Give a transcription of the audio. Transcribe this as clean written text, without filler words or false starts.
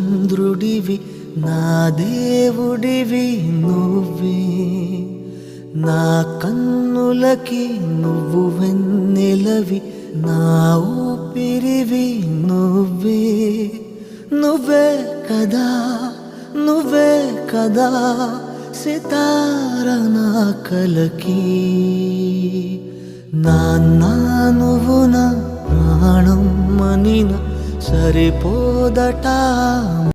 చంద్రుడివి నా దేవుడివి నువ్వే, నా కన్నులకి నువ్వు వెన్నెలవి, నా ఊపిరివి నువ్వే. నువ్వే కదా, నువ్వే కదా సితార నా కలకి. నాన్న నువ్వు నా ప్రాణం మనిన సరిపోదట.